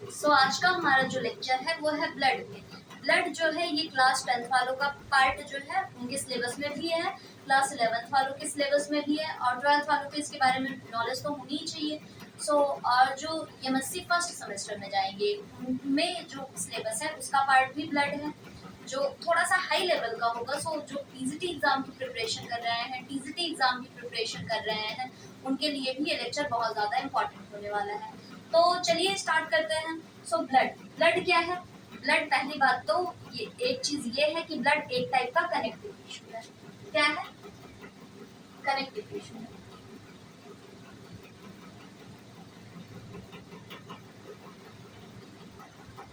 सो आज का हमारा जो लेक्चर है वो है ब्लड पे। ब्लड जो है ये क्लास 10th वालों का पार्ट जो है उनके सिलेबस में भी है, क्लास 11th वालों के सिलेबस में भी है और 12th वालों को इसके बारे में नॉलेज तो होनी ही चाहिए। और जो एमएससी फर्स्ट सेमेस्टर में जाएंगे उनमें जो सिलेबस है उसका पार्ट भी ब्लड है, जो थोड़ा सा हाई लेवल का होगा। जो पीजीटी एग्जाम की प्रिपरेशन कर रहे हैं, टीजीटी एग्जाम की प्रिपरेशन कर रहे हैं, उनके लिए भी ये लेक्चर बहुत ज़्यादा इम्पोर्टेंट होने वाला है। तो चलिए स्टार्ट करते हैं। ब्लड ब्लड क्या है? ब्लड, पहली बात तो ये एक चीज ये है कि ब्लड एक टाइप का कनेक्टिव टिश्यू है। क्या है? कनेक्टिव टिश्यू है।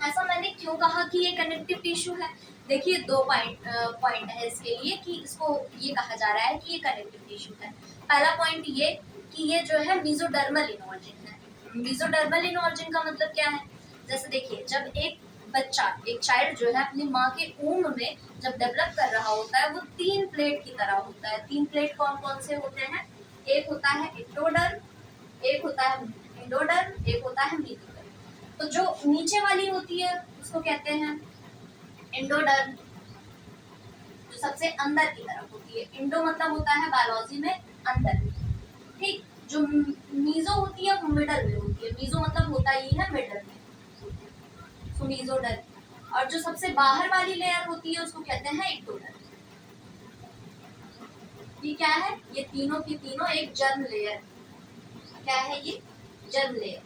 ऐसा मैंने क्यों कहा कि ये कनेक्टिव टिश्यू है? देखिए दो पॉइंट है इसके लिए कि इसको ये कहा जा रहा है कि ये कनेक्टिव टिश्यू है। पहला पॉइंट ये कि ये जो है मेसोडर्मल इनऑर्जिन है। मेसोडर्मल इनऑर्जिन का मतलब क्या है? जैसे देखिए, जब एक बच्चा, एक चाइल्ड जो है अपनी माँ के ऊम में जब डेवलप कर रहा होता है, वो 3 प्लेट की तरह होता है। 3 प्लेट कौन कौन से होते हैं? एक होता है एक्टोडर्म, एक होता है एंडोडर्म, एक होता है मेसोडर्म। तो जो नीचे वाली होती है उसको कहते हैं एंडोडर्म, जो सबसे अंदर की तरफ होती है। इंडो मतलब होता है बायोलॉजी में अंदर, ठीक। जो मीजो होती है वो मिडल में होती है। मीजो मतलब होता ही है मिडल में, सो मीजोडर्म। और जो सबसे बाहर वाली लेयर होती है उसको कहते हैं एक्टोडर्म। ये क्या है? ये तीनों की तीनों एक जर्म लेयर। क्या है ये? Germ layer.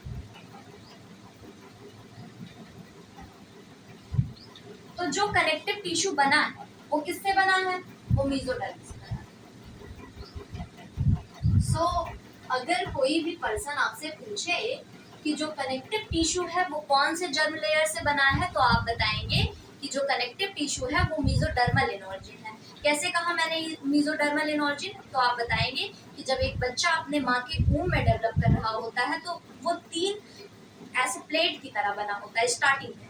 तो जो कनेक्टिव टिश्यू बना है वो किससे बना है? वो मेसोडर्म से बना है। अगर कोई भी पर्सन आपसे पूछे कि जो कनेक्टिव टिश्यू है वो कौन से जर्म लेयर से बना है, तो आप बताएंगे कि जो कनेक्टिव टिश्यू है वो मेसोडर्मल इनऑर्जिन है। कैसे कहा मैंने मेसोडर्मल इनऑर्जिन? तो आप बताएंगे कि जब एक बच्चा अपने माँ के ऊम में डेवलप कर रहा होता है तो वो 3 ऐसे प्लेट की तरह बना होता है स्टार्टिंग में।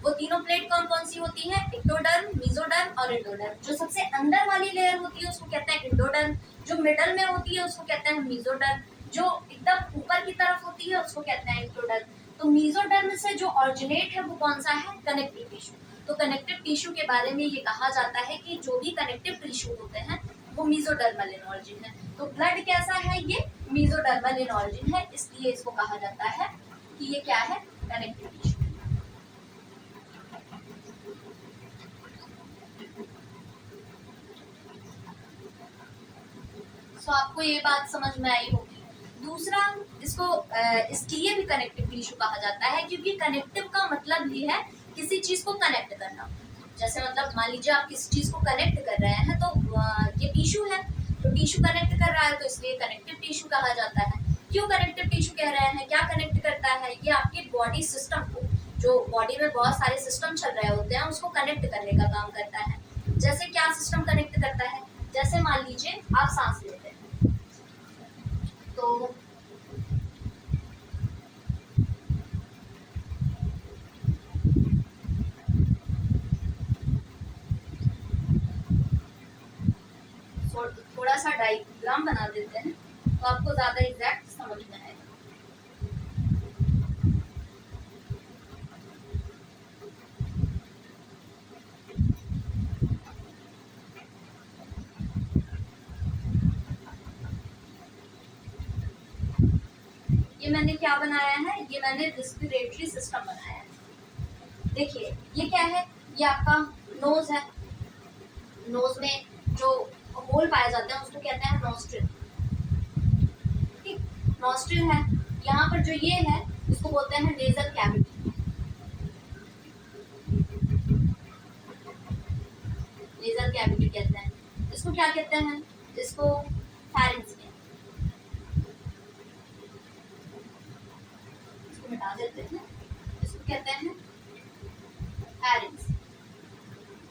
वो तीनों प्लेट कौन कौन सी होती है? एक्टोडर्म, मेसोडर्म और एंडोडर्म। जो सबसे अंदर वाली लेयर होती है उसको कहते हैं एंडोडर्म, जो मिडल में होती है उसको कहते हैं मेसोडर्म, जो एकदम ऊपर की तरफ होती है उसको कहते हैं एक्टोडर्म। तो मेसोडर्म से जो ऑरिजिनेट है वो कौन सा है? Connective tissue. तो कनेक्टिव टिश्यू के बारे में ये कहा जाता है कि जो भी कनेक्टिव टिश्यू होते हैं वो मेसोडर्मल इनऑर्जिन है। तो ब्लड कैसा है? ये मेसोडर्मल इनऑर्जिन है, इसलिए इसको कहा जाता है कि ये क्या है? Connective tissue. तो आपको ये बात समझ में आई होगी। दूसरा, इसलिए भी कनेक्टिव टिश्यू कहा जाता है क्योंकि कनेक्टिव का मतलब ही है किसी चीज को कनेक्ट करना। जैसे मतलब मान लीजिए आप किसी चीज को कनेक्ट कर रहे हैं तो ये टिश्यू है, तो टिश्यू कनेक्ट कर रहा है तो इसलिए कनेक्टिव टिश्यू कहा जाता है। क्यों कनेक्टिव टिश्यू कह रहे हैं? क्या कनेक्ट करता है? ये आपके बॉडी सिस्टम को, जो बॉडी में बहुत सारे सिस्टम चल रहे होते हैं उसको कनेक्ट करने का काम करता है। जैसे क्या सिस्टम कनेक्ट करता है? जैसे मान लीजिए आप सांस लेते हैं तो थोड़ा सा डायग्राम बना देते हैं तो आपको ज्यादा एग्जैक्ट समझ में आएगा। ये मैंने क्या बनाया है? ये मैंने रेस्पिरेटरी सिस्टम बनाया है। देखिए ये क्या है? ये आपका नोज है। नोज में जो होल पाए जाते हैं उसको कहते हैं नॉस्ट्रिल, ठीक। नॉस्ट्रिल है। यहाँ पर जो ये है इसको बोलते हैं नेजल कैविटी। नेजल कैविटी कहते हैं इसको। क्या कहते हैं इसको? फैरिंक्स। मिटा देते हैं, इसको कहते हैं फैरिंक्स।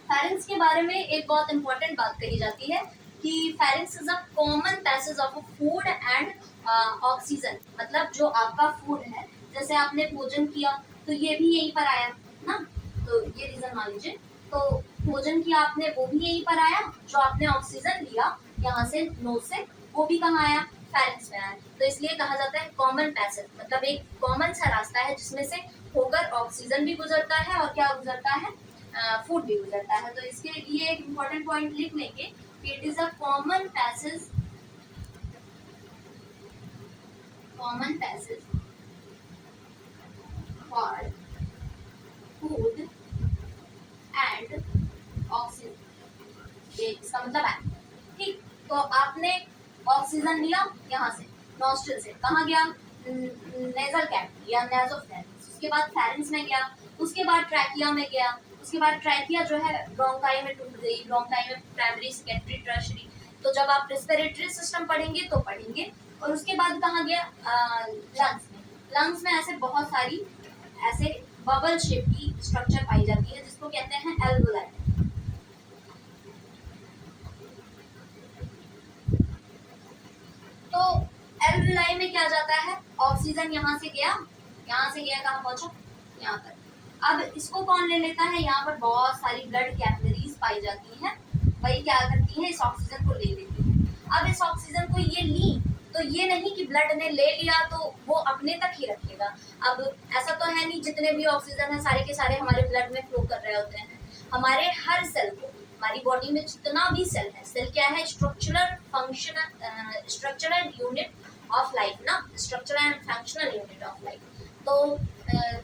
फैरिंक्स के बारे में एक बहुत इंपॉर्टेंट बात कही जाती है कि pharynx is a common passage of food and oxygen. मतलब जो आपका फूड है, जैसे आपने भोजन किया तो ये भी यहीं पर आया ना, तो ये रीजन मान लीजिए। तो भोजन किया आपने, वो भी यहीं पर आया। जो आपने ऑक्सीजन लिया यहाँ से, नोज से, वो भी कहाँ आया? फेरेंस में आया, तो इसलिए कहा जाता है कॉमन पैसेज, मतलब एक कॉमन सा रास्ता है जिसमें से होकर ऑक्सीजन भी गुजरता है और क्या गुजरता है, फूड भी गुजरता है। तो इसके लिए एक इम्पोर्टेंट पॉइंट लिख लेंगे कि it is a common passage for food and oxygen, ये इसका मतलब है। ठीक, तो आपने ऑक्सीजन लिया यहाँ से नॉस्ट्रल से, कहाँ गया, नेजल कैविटी या नासोफेरेंस, उसके बाद फेरेंस में गया, उसके बाद ट्रैकिया में गया, उसके बाद ट्रैकिया जो है ब्रोंकाई में टूट गई, ब्रोंकाई में प्राइमरी सेकेंडरी टर्शियरी। तो जब आप रेस्पिरेटरी सिस्टम पढ़ेंगे तो पढ़ेंगे। और उसके बाद कहाँ गया, लंग्स में। लंग्स में ऐसे बहुत सारी ऐसे बबल शेप की स्ट्रक्चर पाई जाती है जिसको कहते हैं एल्वोलाई। तो एल्वोलाई में क्या जाता है, ऑक्सीजन यहाँ से गया कहाँ पहुंचा, यहाँ पर। अब इसको कौन ले लेता है, यहाँ पर बहुत सारी ब्लड कैपिलरीज पाई जाती हैं, वही क्या करती है, इस ऑक्सीजन को ले लेती है। अब इस ऑक्सीजन को ये ली, तो ये नहीं कि ब्लड ने ले लिया तो वो अपने तक ही रखेगा। अब ऐसा तो है नहीं, जितने भी ऑक्सीजन है सारे के सारे हमारे ब्लड में फ्लो कर रहे होते हैं। हमारे हर सेल को, हमारी बॉडी में जितना भी सेल है, सेल क्या है, स्ट्रक्चरल यूनिट ऑफ लाइफ ना, structural and functional unit of life. तो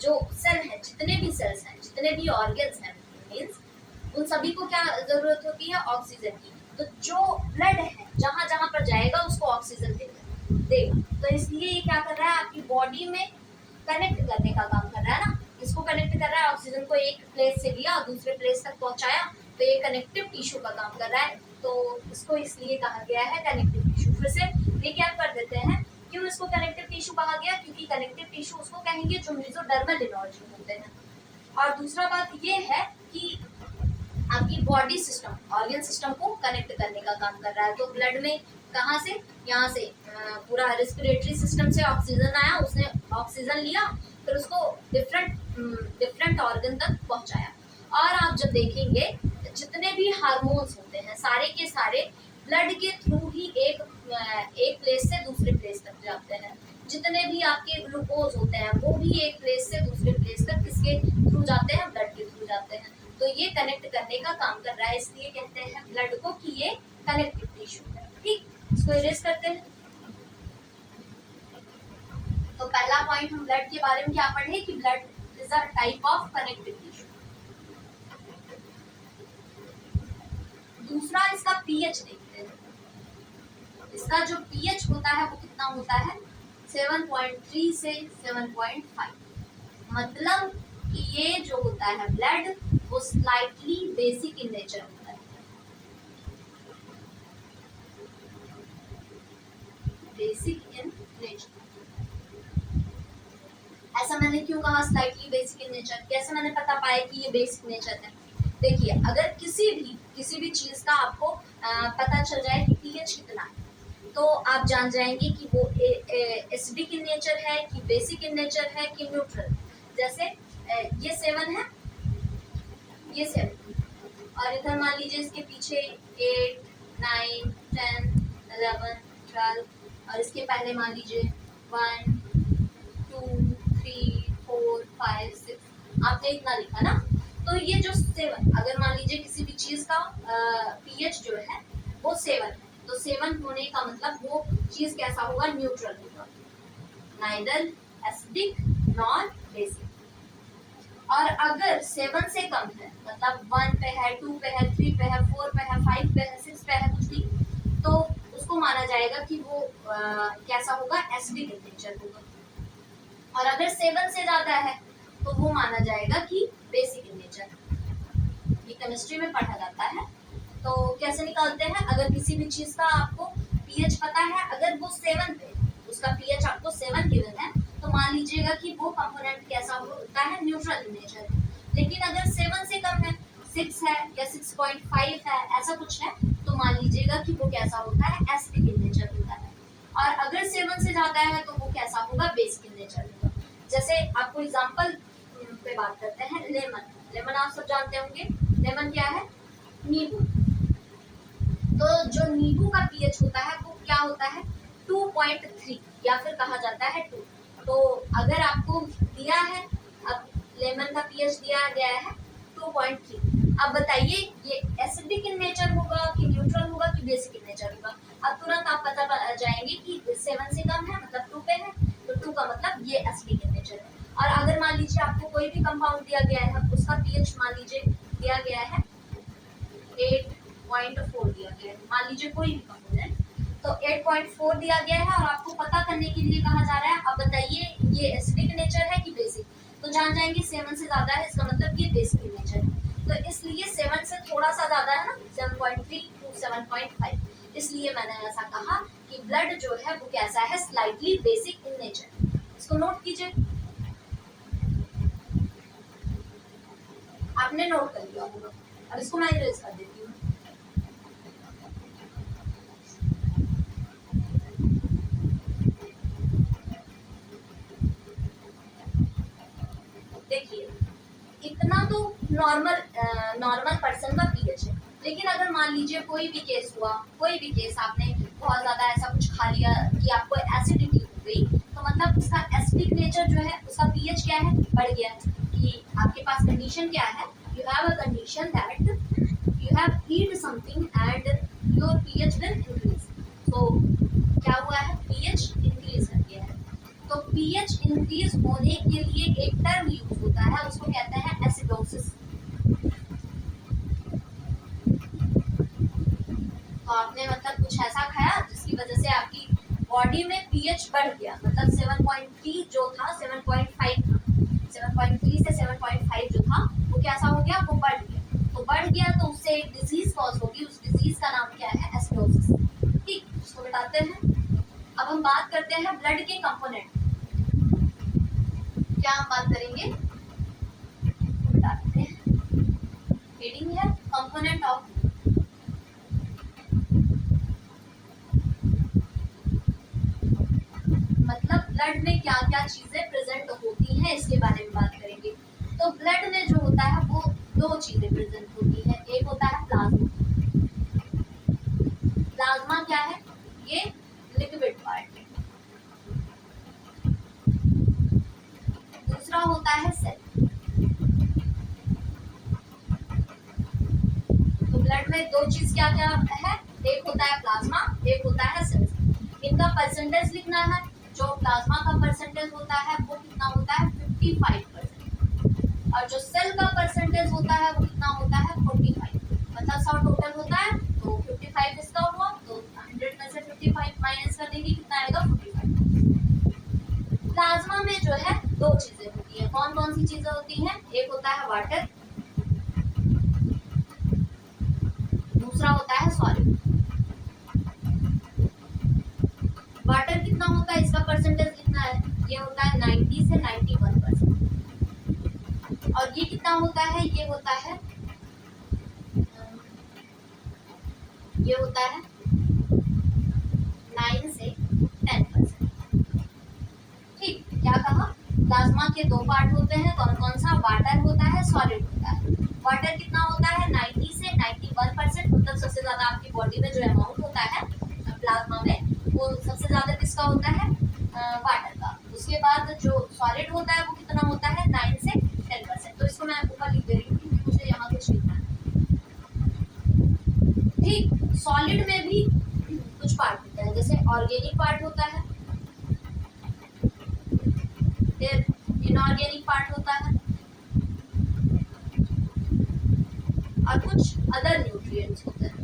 जो सेल है, जितने भी सेल्स हैं, जितने भी ऑर्गन्स हैं, मीन्स उन सभी को क्या जरूरत होती है, ऑक्सीजन की। तो जो ब्लड है जहां जहां पर जाएगा उसको ऑक्सीजन देगा। तो इसलिए ये क्या कर रहा है, आपकी बॉडी में कनेक्ट करने का काम कर रहा है ना, इसको कनेक्ट कर रहा है, ऑक्सीजन को एक प्लेस से लिया दूसरे प्लेस तक पहुंचाया, तो ये कनेक्टिव टिश्यू का काम कर रहा है। तो इसको इसलिए कहा गया है कनेक्टिव टिश्यू। फिर से रिकैप कर देते हैं, क्यों इसको कनेक्टिव टिश्यू कहा गया, क्योंकि कनेक्टिव टिश्यू उसको कहेंगे जो मेसोडर्मल इनर्जी होते हैं। और दूसरा बात ये है कि आपकी बॉडी सिस्टम, ऑर्गन सिस्टम को कनेक्ट करने का काम कर रहा है। तो ब्लड में कहाँ से, यहाँ से पूरा रेस्पिरेटरी सिस्टम से ऑक्सीजन आया, उसने ऑक्सीजन लिया, फिर उसको डिफरेंट ऑर्गन तक पहुंचाया। और आप जब देखेंगे जितने भी हार्मोन्स होते हैं सारे के सारे ब्लड के थ्रू ही एक प्लेस से दूसरे प्लेस तक जाते हैं। जितने भी आपके ग्लूकोज होते हैं वो भी एक प्लेस से दूसरे प्लेस तक किसके थ्रू जाते हैं, ब्लड के थ्रू जाते हैं। तो ये कनेक्ट करने का काम कर रहा है, इसलिए कहते हैं ब्लड को कि ये कनेक्टिव टिश्यू है। ठीक, इसको इरेज करते हैं। तो पहला पॉइंट हम ब्लड के बारे में क्या पढ़े कि blood is a type of connective tissue. दूसरा इसका पीएच देखते हैं। इसका जो पीएच होता है वो कितना होता है, 7.3 से 7.5। मतलब कि ये जो होता है ब्लड वो स्लाइटली बेसिक इन नेचर होता है। बेसिक इन नेचर, ऐसा मैंने क्यों कहा स्लाइटली बेसिक इन नेचर, कैसे मैंने पता पाया कि ये बेसिक नेचर है। देखिए, अगर किसी भी चीज का आपको पता चल जाए कि पीएच कितना है, तो आप जान जाएंगे कि वो एसिडिक इन नेचर है कि बेसिक इन नेचर है कि न्यूट्रल। जैसे ये 7 है, ये 7, और इधर मान लीजिए इसके पीछे 8, 9, 10, 11, 12, और इसके पहले मान लीजिए 1, 2, 3, 4, 5, 6, आपने इतना लिखा ना। तो ये जो 7, अगर मान लीजिए किसी भी चीज का पीएच जो है वो 7 है, तो 7 होने का मतलब वो चीज कैसा होगा, न्यूट्रल होगा, नाइदर एसिडिक नॉर बेसिक। और अगर 7 से कम है, मतलब 1 पे है, 2 पे है, 3 पे है, 4 पे है, 5 पे है, 6 पे है, कुछ भी, तो उसको माना जाएगा कि वो कैसा होगा, एसिडिक इन नेचर होगा। और अगर 7 से ज्यादा है तो वो माना जाएगा कि बेसिक इन नेचर। ये केमिस्ट्री में पढ़ा जाता है। तो कैसे निकालते हैं, अगर किसी भी चीज का आपको पीएच पता है, अगर वो 7 पे, उसका पीएच आपको 7 गिवन है, तो मान लीजिएगा कि वो कंपोनेंट कैसा होता है, न्यूट्रल इन नेचर। लेकिन अगर 7 से कम है, 6 है या 6.5 है, ऐसा कुछ है, तो मान लीजिएगा कि वो कैसा होता है, एसिडिक इन नेचर होता है। और अगर 7 से ज्यादा है तो वो कैसा होगा, बेसिक इन नेचर होगा। जैसे आपको एग्जांपल पे बात करते हैं, लेमन आप सब जानते होंगे। लेमन क्या है, नींबू। तो जो नींबू का पीएच होता है वो क्या होता है, 2.3 या फिर कहा जाता है 2। तो अगर आपको दिया है, अब लेमन का पीएच दिया गया है 2.3, अब बताइए ये एसिडिक इन नेचर होगा कि न्यूट्रल होगा कि बेसिक इन नेचर होगा। अब तुरंत आप पता जाएंगे कि 7 से कम है मतलब 2 पे है, तो 2 का मतलब ये एसिडिक इन नेचर है। और अगर मान लीजिए आपको कोई भी कंपाउंड दिया गया है, उसका पीएच मान लीजिए दिया गया है 8.4 दिया गया है, मान लीजिए कोई भी कंपोनेंट, तो 8.4 दिया गया है और आपको पता करने के लिए कहा जा रहा है अब बताइए ये एसिडिक नेचर है कि बेसिक। तो जान जाएंगे 7 से ज्यादा है, इसका मतलब ये बेसिक नेचर है। तो इसलिए 7 से थोड़ा सा ज्यादा है ना, 7.3 to 7.5, इसलिए मैंने ऐसा कहा कि ब्लड जो है वो कैसा है, स्लाइटली बेसिक इन नेचर। इसको नोट कीजिए, आपने नोट कर लिया होगा। अब इसको मैं इरेज कर देती हूँ। देखिए इतना तो नॉर्मल पर्सन का पीएच है, लेकिन अगर मान लीजिए कोई भी केस हुआ, कोई भी केस आपने बहुत ज्यादा ऐसा कुछ खा लिया कि आपको एसिडिटी हो गई, तो मतलब उसका एसिडिक नेचर जो है उसका पीएच क्या है, बढ़ गया है। कि आपके पास कंडीशन क्या है, you have a condition that you have eat something and your pH will increase। तो क्या हुआ है, pH increase कर गया है। तो pH increase होने के लिए एक टर्म यूज होता है, उसको कहते हैं एसिडोसिस। तो आपने मतलब कुछ ऐसा खाया जिसकी वजह से आपकी बॉडी में pH बढ़ गया, मतलब 7.3 जो था 7.5 था, 7.3 से 7.5 जो था वो कैसा हो गया, वो बढ़ गया। तो बढ़ गया तो उससे एक डिजीज कॉज होगी, उस डिजीज का नाम क्या है, एसिडोसिस। ठीक, इसको बताते हैं। अब हम बात करते हैं ब्लड के कंपोनेंट। क्या हम बात करेंगे, बताते हैं। हेडिंग है कंपोनेंट ऑफ, मतलब ब्लड में क्या क्या चीजें प्रेजेंट होती हैं इसके बारे में बात करेंगे। तो ब्लड में जो होता है वो 2 चीजें प्रेजेंट होती है, एक होता है प्लाज्मा। प्लाज्मा क्या है, ये लिक्विड पार्ट है। दूसरा होता है सेल। तो ब्लड में 2 चीज क्या क्या है, एक होता है प्लाज्मा, एक होता है सेल। इनका परसेंटेज लिखना है। जो प्लाज्मा का परसेंटेज होता है वो कितना होता है, 55%, और जो सेल का परसेंटेज होता है वो कितना होता है, 45। मतलब 100 टोटल होता है तो 55 इसका हुआ, तो 100 में से 55 माइनस कर देंगे, कितना आएगा, 45। प्लाज्मा में जो है 2 चीजें होती है, कौन कौन सी चीजें होती हैं, एक होता है वाटर, दूसरा होता है सॉलिड। वाटर कितना होता है, इसका परसेंटेज कितना है, ये होता है 90 से 91%। और ये कितना होता है, ये होता है 9 से 10%। ठीक, क्या कहा, प्लाज्मा के 2 पार्ट होते हैं, कौन कौन सा, वाटर होता है, सॉलिड होता है। वाटर कितना होता है, 90 से 91%, मतलब सबसे ज्यादा आपकी बॉडी में जो अमाउंट होता है प्लाज्मा में, वो सबसे ज्यादा किसका होता है, वाटर का। उसके बाद जो सॉलिड होता है वो कितना होता है, 9 से 10%। तो इसको मैं ऊपर लिख दे रही हूँ क्योंकि मुझे यहाँ कुछ लिखना है। ठीक, सॉलिड में भी कुछ पार्ट होता है, जैसे ऑर्गेनिक पार्ट होता है, फिर इनऑर्गेनिक पार्ट होता है, और कुछ अदर न्यूट्रिएंट्स होते हैं।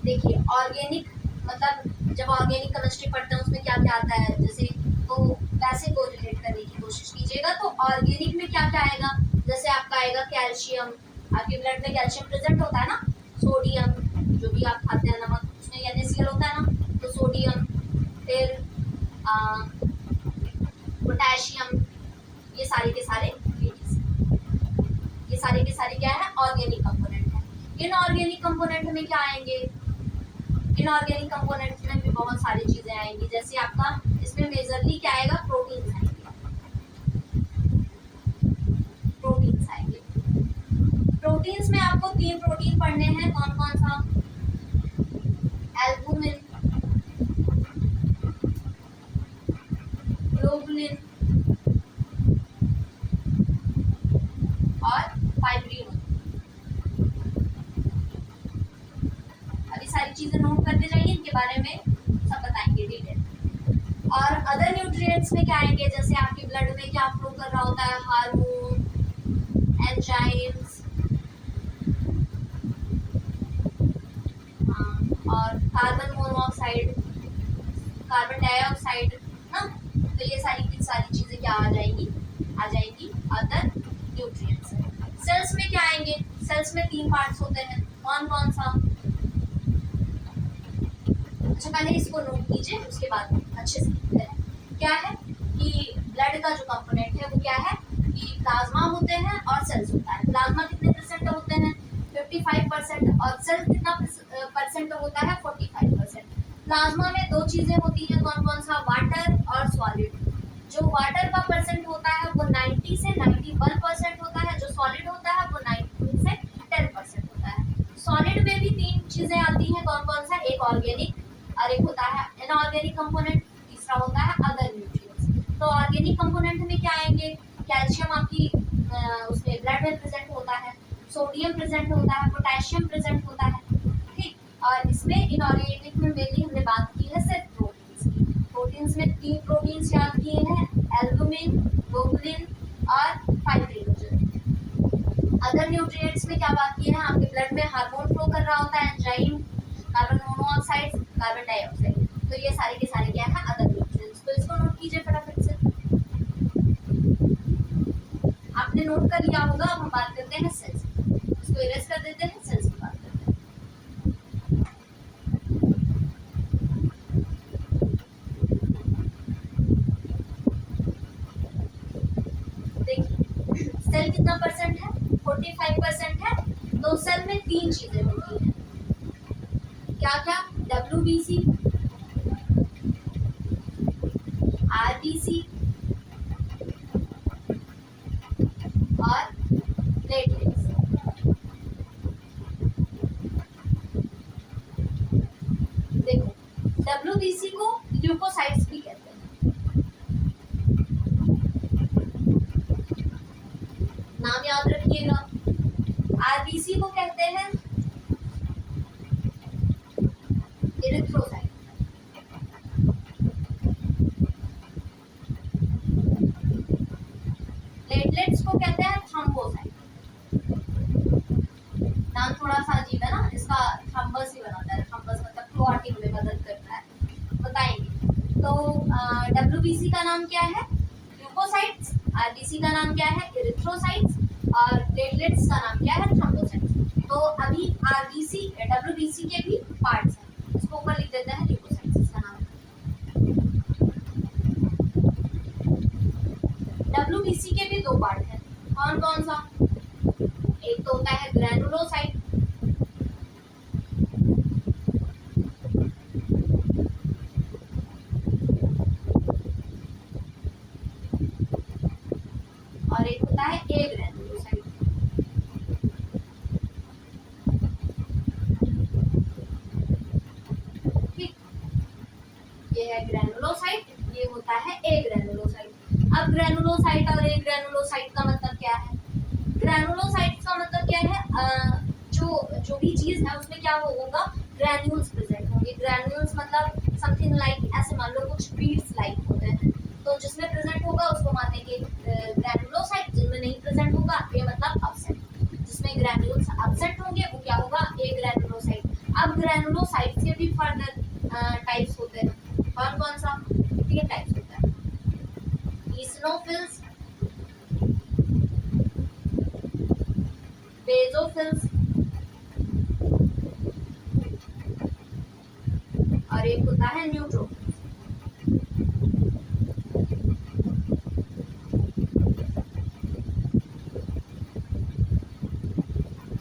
देखिए ऑर्गेनिक मतलब जब ऑर्गेनिक केमिस्ट्री पढ़ते हैं उसमें क्या क्या आता है, जैसे तो वैसे को रिलेट करने की कोशिश कीजिएगा। तो ऑर्गेनिक में क्या क्या आएगा, जैसे आपका आएगा कैल्शियम, आपके ब्लड में कैल्शियम प्रेजेंट होता है ना, सोडियम, जो भी आप खाते हैं नमक उसमें NaCl होता है ना, तो सोडियम, फिर पोटेशियम, ये सारे के सारे ये सारे के सारे क्या है, ऑर्गेनिक कंपोनेंट है। इनऑर्गेनिक कंपोनेंट में क्या आएंगे, इनऑर्गेनिक कंपोनेंट्स में भी बहुत सारी चीजें आएंगी, जैसे आपका इसमें मेजरली क्या आएगा, प्रोटीन्स आएंगे, प्रोटीन्स आएंगे। प्रोटीन्स में आपको 3 प्रोटीन पढ़ने हैं, कौन कौन सा? एल्बुमिन, ग्लोबुलिन और फाइब्रिनोजन। अभी सारी चीजें नोट करते जाइए, इनके बारे में सब बताएंगे डिटेल। और अदर न्यूट्रिएंट्स में क्या आएंगे, जैसे आपके ब्लड में क्या फ्लो कर रहा होता है, हार्मोन, एंजाइम्स, और कार्बन मोनोऑक्साइड, कार्बन डाइऑक्साइड ना। तो ये सारी चीजें क्या आ जाएंगी अदर न्यूट्रिएंट्स। सेल्स में क्या आएंगे? सेल्स में 3 पार्ट्स होते हैं, कौन कौन सा? अच्छा पहले इसको नोट कीजिए, उसके बाद अच्छे से लिखते हैं। क्या है कि ब्लड का जो कंपोनेंट है वो क्या है कि प्लाज्मा होते हैं और सेल्स होता है। प्लाज्मा कितने परसेंट होते हैं? 55%। और सेल कितना परसेंट होता है? 45%। प्लाज्मा में 2 चीजें होती हैं, कौन कौन सा? वाटर और सॉलिड। जो वाटर का परसेंट होता है वो 90 से 91% होता है, जो सॉलिड होता है वो 19 से 10% होता है। सॉलिड में भी 3 चीजें आती हैं, कौन कौन सा? एक ऑर्गेनिक, और एक होता है इनऑर्गेनिक कंपोनेंट, तीसरा होता है अदर न्यूट्रिएंट्स। तो ऑर्गेनिक कंपोनेंट में क्या आएंगे? कैल्शियम आपकी उसमें ब्लड में प्रेजेंट होता है, सोडियम प्रेजेंट होता है, पोटेशियम प्रेजेंट होता है, ठीक। और इसमें इनऑर्गेनिक में मेनली हमने बात की है सिर्फ प्रोटीन्स की। प्रोटीन्स में 3 प्रोटीन्स याद किए हैं, एल्बुमिन, ग्लोबुलिन और फाइब्रिनोजन। अदर न्यूट्रिएंट्स में क्या बात की है? आपके ब्लड में हार्मोन फ्लो कर रहा होता है, enzyme, carbon monoxide, carbon dioxide. तो ये सारे के सारे क्या है? Other nutrients. तो इसको नोट कीजिए फटाफट से। आपने नोट कर लिया होगा। अब हम बात करते हैं सेल्स, इसको इरेज कर देते हैं, सेल्स की बात करते हैं। देखिए सेल कितना परसेंट है? 45% है। तो सेल में 3 चीजें होती हैं, क्या क्या? WBC, RBC और प्लेटलेट्स। देखो WBC को ल्यूकोसाइट्स भी कहते हैं, नाम याद रखिएगा। RBC को कहते हैं इरिथ्रोसाइट। प्लेटलेट्स को कहते हैं थ्रोम्बोसाइट। नाम थोड़ा सा अजीब है ना, इसका थ्रम्बस ही बनाता है, थ्रम्बस मतलब क्लॉटिंग में मदद करता है, बताएंगे। तो WBC का नाम क्या है? ल्यूकोसाइट्स। RBC का नाम क्या है? इरिथ्रोसाइट्स। और प्लेटलेट्स का नाम क्या है? थ्रोम्बोसाइट्स। तो अभी RBC WBC के भी पार्ट्स हैं, इसको ऊपर लिख देते हैं ल्यूकोसाइट्स, इसका नाम। WBC के भी 2 पार्ट हैं, कौन कौन सा? एक तो होता है ग्रैनुलोसाइट, और एक होता है ए ग्रैनुलोसाइट। ठीक, ये है ग्रैनुलोसाइट, ये होता है ए ग्रैनुलोसाइट। अब ग्रैनुलोसाइट और ए ग्रैनुलोसाइट का मतलब क्या है? ग्रैनुलोसाइट का मतलब क्या है? जो भी चीज है उसमें क्या होगा? ग्रैन्यूल्स प्रेजेंट होंगे। ग्रैन्यूल्स मतलब समथिंग लाइक, ऐसे मान लो कुछ बीड्स लाइक होते हैं, तो जिसमें प्रेजेंट होगा उसको मानेंगे ग्रैनुलोसाइट, जिसमें नहीं प्रेजेंट होगा ये मतलब अपसेंट। जिसमें ग्रैन्यूल्स अपसेंट होंगे वो क्या होगा? ए ग्रैनुलोसाइट। अब ग्रैनुलोसाइट के भी फर्दर टाइप्स होते हैं, कौन कौन सा? 3 टाइप्स होता है, ईसनोफिल्स, बेसोफिल्स और एक होता है न्यूट्रोफिल्स।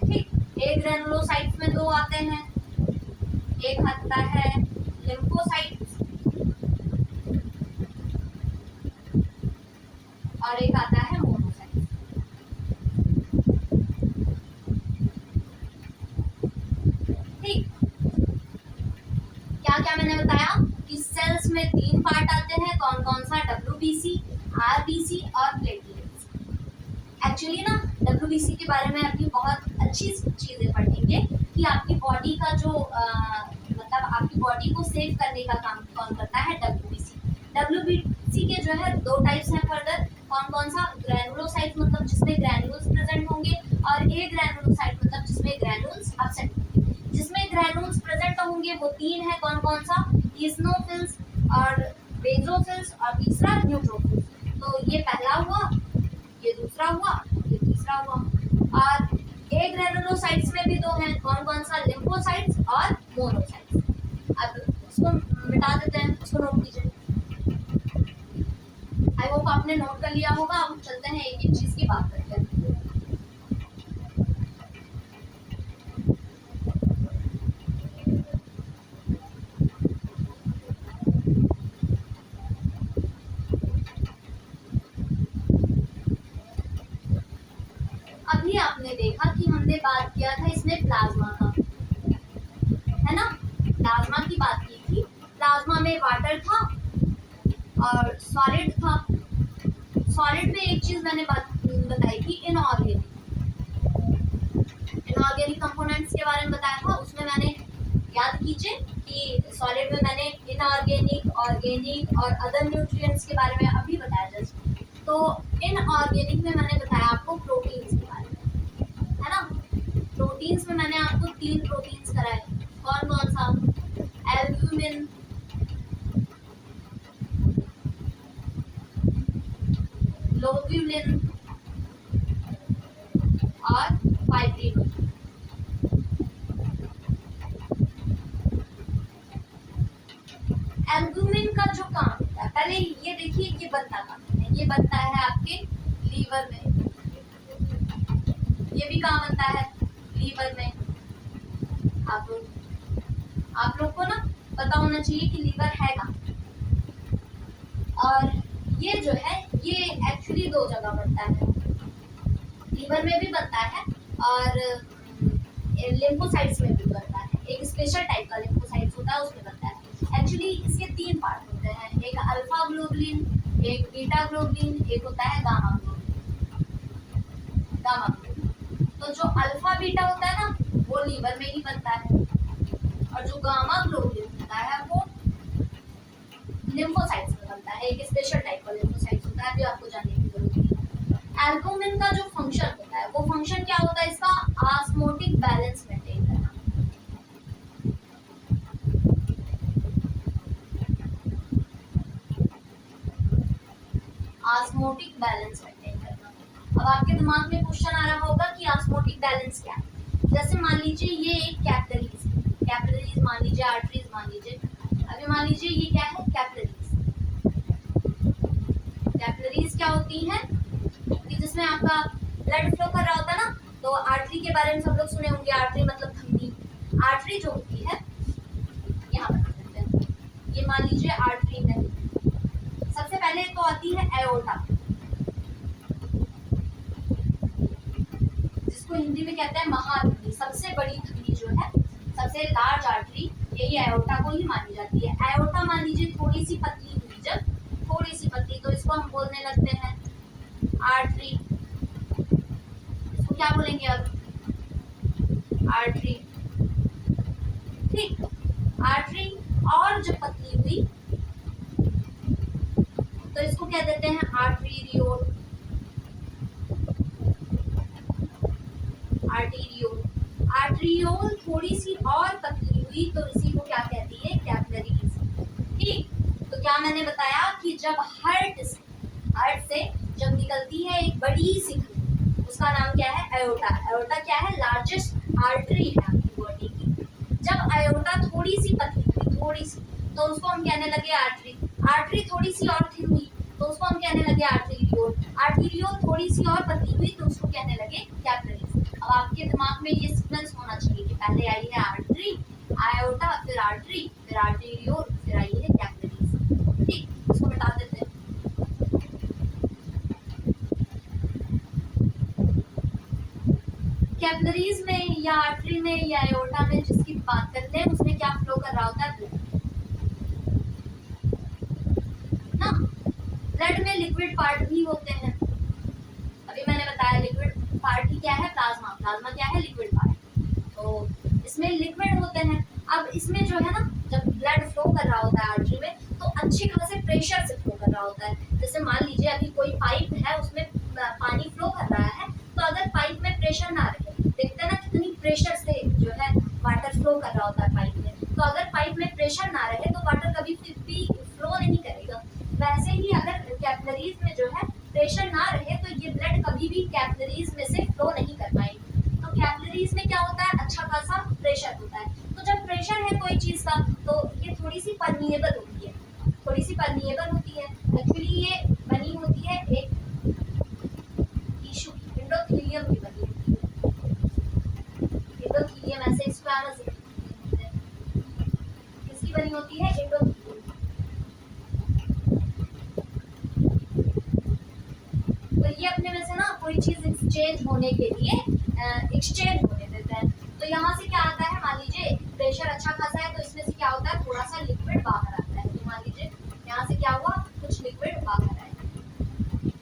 ठीक, एक ग्रैनुलोसाइट्स में 2 आते हैं, एक आता है लिम्फोसाइट्स और एक आता है मोनोसाइट्स। बताया कि सेल्स में 3 पार्ट आते हैं, कौन कौन सा, WBC, RBC और प्लेटलेट्स। एक्चुअली ना WBC के बारे में अभी बहुत अच्छी चीजें पढ़ेंगे कि आपकी बॉडी का जो मतलब आपकी बॉडी को सेव करने का काम कौन करता है, WBC के जो है 2 टाइप्स हैं फर्दर, कौन कौन सा, ग्रैनुलोसाइट मतलब जिसमें ग्रैन्यूल्स प्रेजेंट होंगे, और ए ग्रैनुलोसाइट मतलब जिसमें ग्रैन्यूल्स एब्सेंट होंगे। जिसमें ग्रैन्यूल्स प्रेजेंट होंगे वो 3 है, कौन कौन सा, इस्नोफिल्स और बेसोफिल्स और तीसरा न्यूट्रोफिल्स। तो ये पहला हुआ, ये दूसरा हुआ, ये तीसरा हुआ। और ए ग्रैनुलोसाइट्स में भी 2 हैं, कौन कौन सा, लिम्फोसाइट्स और मोनोसाइट्स। अब इसको मिटा देते हैं, इसको नोट कीजिए। आई होप आपने नोट कर लिया होगा। अब चलते हैं एक एक चीज की बात करते हैं। अभी आपने देखा कि हमने बात किया था इसमें प्लाज्मा का, है ना, प्लाज्मा की बात की थी। प्लाज्मा में वाटर था और सॉलिड था। सॉलिड में एक चीज मैंने बताई थी, इनऑर्गेनिक कंपोनेंट्स के बारे में बताया था। उसमें मैंने, याद कीजिए कि सॉलिड में मैंने इनऑर्गेनिक, ऑर्गेनिक और अदर न्यूट्रिएंट्स के बारे में अभी बताया जस्ट। तो इनऑर्गेनिक में मैंने बताया आपको प्रोटीन्स के बारे में, है ना। प्रोटीन्स में मैंने आपको 3 प्रोटीन्स कराए, कौन कौन सा, एल्ब्यूमिन, ग्लोब्यूलिन और फाइब्रिनोजन। एल्ब्यूमिन का जो काम होता है, पहले ये देखिए, ये बनता कहाँ है, ये बनता है आपके लीवर में, ये भी कहाँ बनता है, लीवर में। आप लोग को ना पता होना चाहिए कि लीवर है कहाँ। और ये जो है ये एक्चुअली 2 जगह बनता है, लीवर में भी बनता है और लिम्फोसाइट्स में भी बनता है। एक स्पेशल टाइप का लिम्फोसाइट्स होता है, उसमें बनता है। एक्चुअली इसके 3 पार्ट होते हैं, एक अल्फा ग्लोबुलिन, एक बीटा ग्लोबुलिन, एक होता है गामा ग्लोबुलिन। तो जो अल्फा बीटा होता है ना वो लीवर में ही बनता है, और जो गामा ग्लोबुलिन होता है वो लिम्फोसाइट्स में बनता है। एक स्पेशल टाइप का लिम्फोसाइट्स होता है, जो आपको जानने की जरूरत है। एल्ब्यूमिन का जो फंक्शन होता है, वो फंक्शन क्या होता है इसका, ऑस्मोटिक बैलेंस मेंटेन करना। ऑस्मोटिक बैलेंस मेंटेन करना। अब आपके दिमाग में क्वेश्चन आ रहा होगा कि ऑस्मोटिक बैलेंस क्या है। जैसे मान लीजिए ये एक कैपिलरीज मान लीजिए, आर्टरीज मान लीजिए। अभी मान लीजिए ये क्या है, कैपिलरीज क्या होती हैं कि जिसमें आपका ब्लड फ्लो कर रहा होता है ना। तो आर्टरी के बारे में सब लोग सुने होंगे, आर्टरी मतलब धमनी। आर्टरी जो होती है, यहाँ बता देते हैं, ये मान लीजिए आर्टरी है। सबसे पहले तो आती है एओर्टा, जिसको हिंदी में कहते हैं महाधमनी। सबसे बड़ी धमनी जो है, सबसे लार्ज आर्टरी, यही एओर्टा को ही मानी जाती है। एओर्टा मान लीजिए थोड़ी सी पतली हुई, जब थोड़ी सी पतली तो इसको हम बोलने लगते हैं आर्टरी। इसको क्या बोलेंगे अब, आर्टरी। ठीक, आर्टरी। और जब पतली हुई तो इसको क्या देते हैं, आर्टीरियोल। आर्टीरियोल थोड़ी सी और पतली हुई तो इसी को क्या कहती है, कैपिलरीज। ठीक, तो क्या मैंने बताया कि जब हार्ट से जब निकलती है एक बड़ी सी, उसका नाम क्या है, एओर्टा। एओर्टा क्या है, लार्जेस्ट आर्टरी है आपकी बॉडी की। जब एओर्टा थोड़ी सी पतली हुई, थोड़ी सी, तो उसको हम कहने लगे आर्टरी। आर्टरी थोड़ी सी और थिन हुई तो उसको हम कहने लगे आर्टीरियोल। आर्टीरियोल थोड़ी सी और पतली हुई तो उसको कहने लगे कैपिलरीज। अब आपके दिमाग में ये सीक्वेंस होना चाहिए कि पहले आई है आर्टरी, आयोटा, फिर आर्टरी, फिर आर्टीरियोल, फिर आई है कैपिलरीज। ठीक, इसको मिटा देते हैं। कैपिलरीज में या आर्टरी में या आयोटा में जिसकी बात करते हैं, उसमें क्या फ्लो कर रहा होता है, ब्लड। ब्लड में लिक्विड पार्ट भी होते हैं। अभी मैंने बताया लिक्विड पार्ट ही क्या है, प्लाज्मा। प्लाज्मा क्या है, लिक्विड पार्ट। तो इसमें लिक्विड होते हैं। अब इसमें जो है ना, जब ब्लड फ्लो कर रहा होता है आर्टरी में, तो अच्छे खासे प्रेशर से फ्लो कर रहा होता है। जैसे मान लीजिए अभी कोई पाइप है, उसमें पानी फ्लो कर रहा है, तो अगर पाइप में प्रेशर ना रहे, देखते हैं ना कितनी प्रेशर से जो है वाटर फ्लो कर रहा होता है पाइप में, तो अगर पाइप में प्रेशर ना रहे तो वाटर कभी भी फ्लो नहीं करेगा। वैसे ही अगर कैपिलरीज में जो है प्रेशर ना रहे, तो ये ब्लड कभी भी कैपिलरीज में से फ्लो नहीं कर पाएंगे। तो कैपिलरीज में क्या होता है, अच्छा खासा प्रेशर होता है। तो जब प्रेशर है कोई चीज का, तो ये थोड़ी सी परमिएबल होती है, थोड़ी सी परमिएबल होती है। एक्चुअली ये बनी होती है एक टिश्यू, एंडोथेलियम की बनी होती है। एंडोथेलियम ऐसे स्क्वामस होते हैं। किसकी बनी होती है, एंडोथेलियम। तो ये अपने में से ना कोई चीज एक्सचेंज होने के लिए एक्सचेंज होने देते हैं। तो यहाँ से क्या आता है, मान लीजिए प्रेशर अच्छा खासा है, तो इसमें से क्या होता है, थोड़ा सा लिक्विड बाहर आता है। तो मान लीजिए यहाँ से क्या हुआ, कुछ लिक्विड बाहर आया।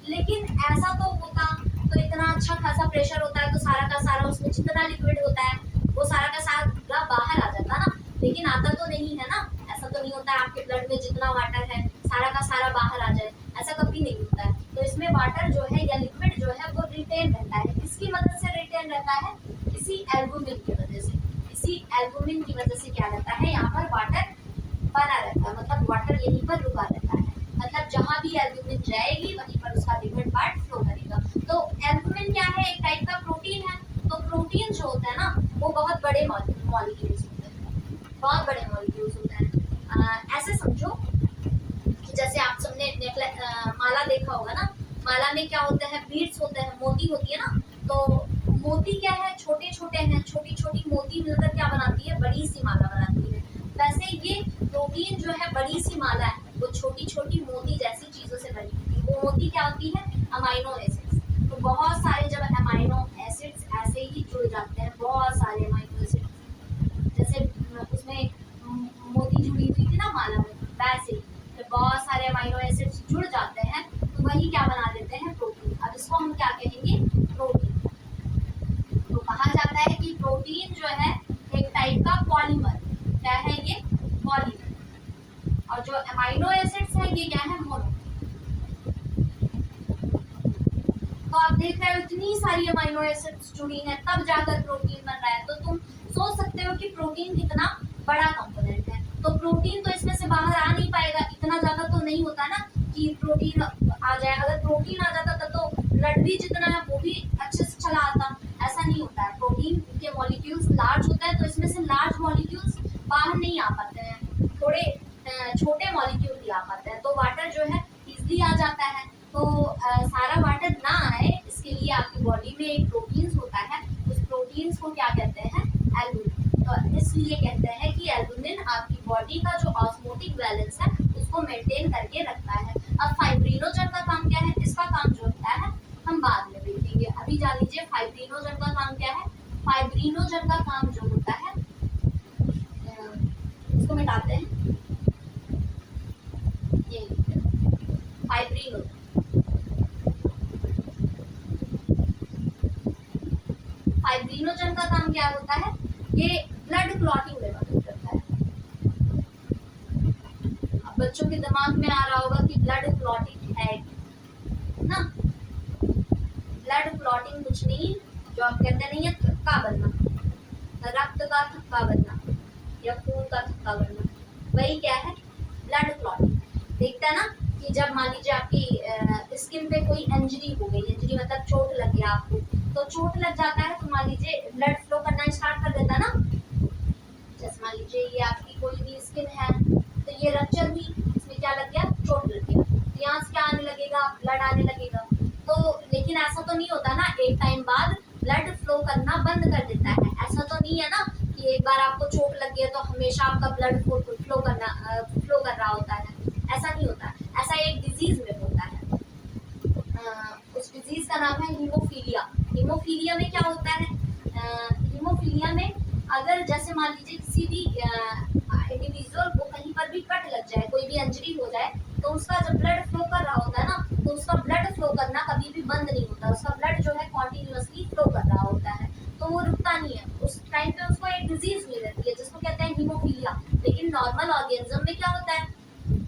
लेकिन ऐसा तो होता, तो इतना अच्छा खासा प्रेशर होता है, तो सारा का सारा उसमें जितना लिक्विड होता है वो सारा का सारा बाहर आ जाता ना। लेकिन आता तो नहीं है ना, ऐसा तो नहीं होता है आपके ब्लड में जितना वाटर है सारा का सारा बाहर आ जाए, ऐसा कभी नहीं होता है। तो इसमें वाटर जो है या लिक्विड जो है वो रिटेन रहता है। किसकी मदद से रिटेन रहता है, इसी एल्बुमिन की वजह से। इसी एल्बुमिन की वजह से क्या रहता है, यहाँ पर वाटर बना रहता है, मतलब वाटर यहीं पर रुका रहता है। मतलब जहाँ भी एल्बुमिन जाएगी वहीं पर उसका लिक्विड पार्ट फ्लो करेगा। तो एल्बुमिन क्या है, एक टाइप का प्रोटीन है। तो प्रोटीन जो होता है ना, वो बहुत बड़े मॉलिक्यूल्स होते हैं, बहुत बड़े मॉलिक्यूल्स होते हैं। ऐसे समझो जैसे आप सबने माला देखा होगा ना, माला में क्या होता है, बीड्स होते हैं, मोती होती है ना। तो मोती क्या है, छोटे छोटे हैं, छोटी छोटी मोती मिलकर क्या बनाती है, बड़ी सी माला बनाती है। वैसे ये प्रोटीन जो है बड़ी सी माला है, वो छोटी छोटी मोती जैसी चीजों से बनी होती है। वो मोती क्या होती है, अमाइनो एसिड्स। तो बहुत सारे जब अमाइनो एसिड्स ऐसे ही जुड़ जाते हैं, बहुत सारे अमाइनो एसिड्स, जैसे उसमें मोती जुड़ी हुई थी ना माला में, वैसे ही बहुत सारे अमाइनो एसिड्स जुड़ जाते हैं, तो वही क्या बना देते हैं, प्रोटीन। अब इसको हम क्या कहेंगे, प्रोटीन। तो कहा जाता है कि प्रोटीन जो है एक टाइप का पॉलीमर, क्या है ये, पॉलीमर। और जो अमाइनो एसिड्स है ये क्या है, मोनो। तो आप देख रहे हो इतनी सारी अमाइनो एसिड्स जुड़ी हैं, तब जाकर प्रोटीन बन रहा है। तो तुम सोच सकते हो कि प्रोटीन कितना बड़ा कंपोनेंट है। तो प्रोटीन तो इसमें से बाहर आ नहीं पाएगा, इतना ज्यादा तो नहीं होता ना कि प्रोटीन आ जाए। अगर प्रोटीन आ जाता तो ब्लड भी जितना है वो भी अच्छे से चला आता, ऐसा नहीं होता है। प्रोटीन के मॉलिक्यूल्स लार्ज होता है, तो इसमें से लार्ज मॉलिक्यूल्स बाहर नहीं आ पाते हैं, थोड़े छोटे मॉलिक्यूल ही आ पाते हैं। तो वाटर जो है इजिली आ जाता है। तो सारा वाटर ना आए इसके लिए आपकी बॉडी में एक प्रोटीन्स होता है, उस प्रोटीन्स को क्या कहते हैं, एल्बुमिन। तो इसलिए कहते हैं कि एल्बुमिन आपकी बॉडी का जो ऑस्मोटिक बैलेंस है उसको मेंटेन करके रखता है। अब फाइब्रिनोजन का काम क्या है, इसका काम जो होता है हम बाद में देखेंगे। अभी जान लीजिए फाइब्रिनोजन का काम क्या है। फाइब्रिनोजन का काम जो होता है, इसको मिटाते हैं, ये फाइब्रिनोजन। फाइब्रिनोजन का काम क्या होता है, ये ब्लड क्लॉटिंग में मदद करता है। अब बच्चों के दिमाग में आ रहा होगा कि ब्लड क्लॉटिंग है ना। ब्लड क्लॉटिंग कुछ नहीं, जो आप कहते नहीं है थक्का बनना, रक्त का थक्का बनना या खून का थक्का बनना, वही क्या है, ब्लड क्लॉटिंग। देखता है ना कि जब मान लीजिए आपकी स्किन पे कोई इंजरी हो गई, इंजरी मतलब चोट लग गया आपको, तो चोट लग जाता है तो मान लीजिए ब्लड फ्लो करना स्टार्ट कर देता है ना। जैसे मान लीजिए ये आपकी कोई भी स्किन है, तो ये रप्चर हुई, इसमें क्या लग गया, चोट लग गया, तो यहाँ से क्या आने लगेगा, ब्लड आने लगेगा। तो लेकिन ऐसा तो नहीं होता ना, एक टाइम बाद ब्लड फ्लो करना बंद कर देता है। ऐसा तो नहीं है ना कि एक बार आपको चोट लग गई तो हमेशा आपका ब्लड फ्लो कर रहा होता है, ऐसा नहीं होता। ऐसा एक डिजीज में होता है, उस डिजीज का नाम है हीमोफीलिया। हीमोफीलिया में क्या होता है, हीमोफीलिया में अगर जैसे मान लीजिए किसी भी इंडिविजुअल को कहीं पर भी कट लग लग जाए, कोई भी इंजरी हो जाए, तो उसका जब ब्लड फ्लो कर रहा होता है ना, तो उसका ब्लड फ्लो करना कभी भी बंद नहीं होता, उसका ब्लड जो है कॉन्टिन्यूसली फ्लो कर रहा होता है, तो वो रुकता नहीं है। उस टाइम पे उसको एक डिजीज हुई रहती है जिसको कहते हैं हीमोफीलिया। लेकिन नॉर्मल ऑर्गेनिज्म में क्या होता है,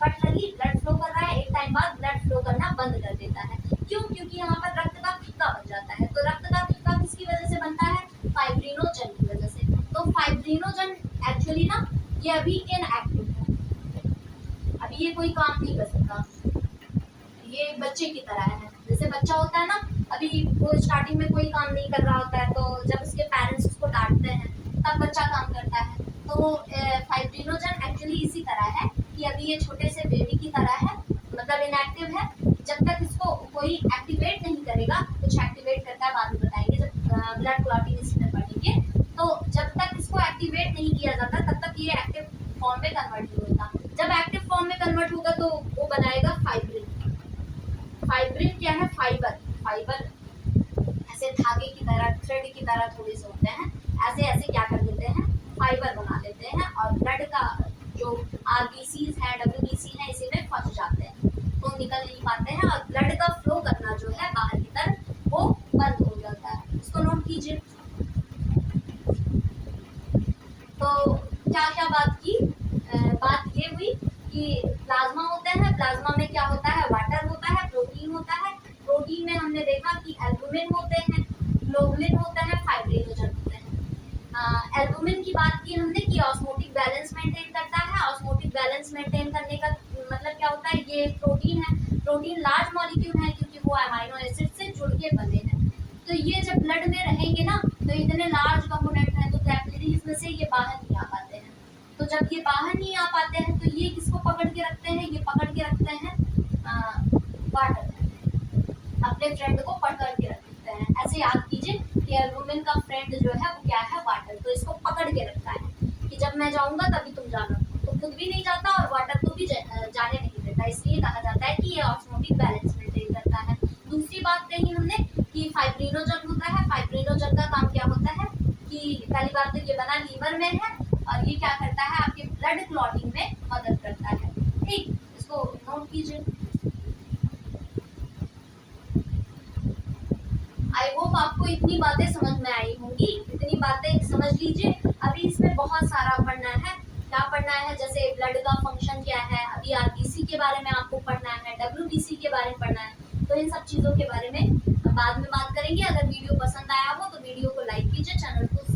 कटलरी ब्लड फ्लो कर रहा है, एक टाइम बाद ब्लड फ्लो करना बंद कर देता है। क्यों? क्योंकि यहाँ पर रक्त का फिक्का बन जाता है। तो रक्त का फिक्का किसकी वजह से बनता है? फाइब्रिनोजन की वजह से। तो फाइब्रिनोजन एक्चुअली ना ये अभी इनएक्टिव है, अभी ये कोई काम नहीं कर सकता, ये बच्चे की तरह है। जैसे बच्चा होता है ना, अभी वो स्टार्टिंग में कोई काम नहीं कर रहा होता है, तो जब उसके पेरेंट्स उसको डांटते हैं तब बच्चा काम करता है। तो फाइब्रिनोजन एक्चुअली इसी तरह है कि अभी ये छोटे से बेबी की तरह है, मतलब इनएक्टिव है। जब तक इसको कोई एक्टिवेट नहीं करेगा, कुछ एक्टिवेट करता है बाद में बताएंगे जब ब्लड क्लॉटिंग इसी में पढ़ेंगे, तो जब तक इसको एक्टिवेट नहीं किया जाता तब तक ये एक्टिव फॉर्म में कन्वर्ट नहीं होता। जब एक्टिव फॉर्म में कन्वर्ट होगा तो वो बनाएगा फाइब्रिन। फाइब्रिन क्या है? फाइबर। फाइबर ऐसे धागे की तरह, थ्रेड की तरह थोड़े से होते हैं, ऐसे ऐसे क्या कर देते हैं, फाइबर बना देते हैं, और ब्लड का जो आरबीसीज है, डब्ल्यूबीसी है, इसी में फंस जाते हैं, तो निकल नहीं पाते हैं, और ब्लड का फ्लो करना जो है बाहर की तरफ वो बंद हो जाता है। इसको नोट कीजिए। तो क्या क्या बात की? बात ये हुई कि प्लाज्मा होते हैं, प्लाज्मा में क्या होता है? वाटर होता है, प्रोटीन होता है। प्रोटीन में हमने देखा कि एल्बुमिन होते हैं, ग्लोबुलिन होते हैं, फाइब्रिनोजन होते हैं। एल्बुमिन की बात की हमने कि ऑस्मोटिक बैलेंस मेंटेन करता है। ऑस्मोटिक बैलेंस मेंटेन करने का मतलब क्या होता है? ये प्रोटीन है, प्रोटीन लार्ज मॉलिक्यूल है क्योंकि वो अमाइनो एसिड से जुड़ के बने हैं। तो ये जब ब्लड में रहेंगे ना, तो इतने लार्ज कंपोनेंट हैं, तो कैपिलरीज में से ये बाहर नहीं आ पाते हैं। तो जब ये बाहर नहीं आ पाते हैं, तो ये किसको पकड़ के रखते हैं? ये पकड़ के रखते हैं वाटर, अपने फ्रेंड को पकड़ के रखते हैं। ऐसे याद कीजिए कि एल्बुमिन का फ्रेंड जो है वो क्या है? वाटर। तो इसको पकड़ के रखता है कि जब मैं जाऊंगा तभी तुम जाना, तो खुद भी नहीं जाता और वाटर को भी जाने नहीं देता, इसलिए कहा जाता है कि ये ऑस्मोटिक बैलेंस मेंटेन करता है। दूसरी बात कही हमने कि फाइब्रिनोजन होता है। फाइब्रिनोजन का काम क्या होता है कि पहली बात तो ये बना लीवर में है, और ये क्या करता है? आपके ब्लड क्लॉटिंग में मदद करता है। ठीक, इसको नोट कीजिए। आई होप आपको इतनी बातें समझ में आई होंगी, इतनी बातें समझ लीजिए। अभी इसमें बहुत सारा पढ़ना है। क्या पढ़ना है? जैसे ब्लड का फंक्शन क्या है, अभी आरबीसी के बारे में आपको पढ़ना है, डब्ल्यूबीसी के बारे में पढ़ना है। तो इन सब चीज़ों के बारे में बाद में बात करेंगे। अगर वीडियो पसंद आया हो तो वीडियो को लाइक कीजिए, चैनल को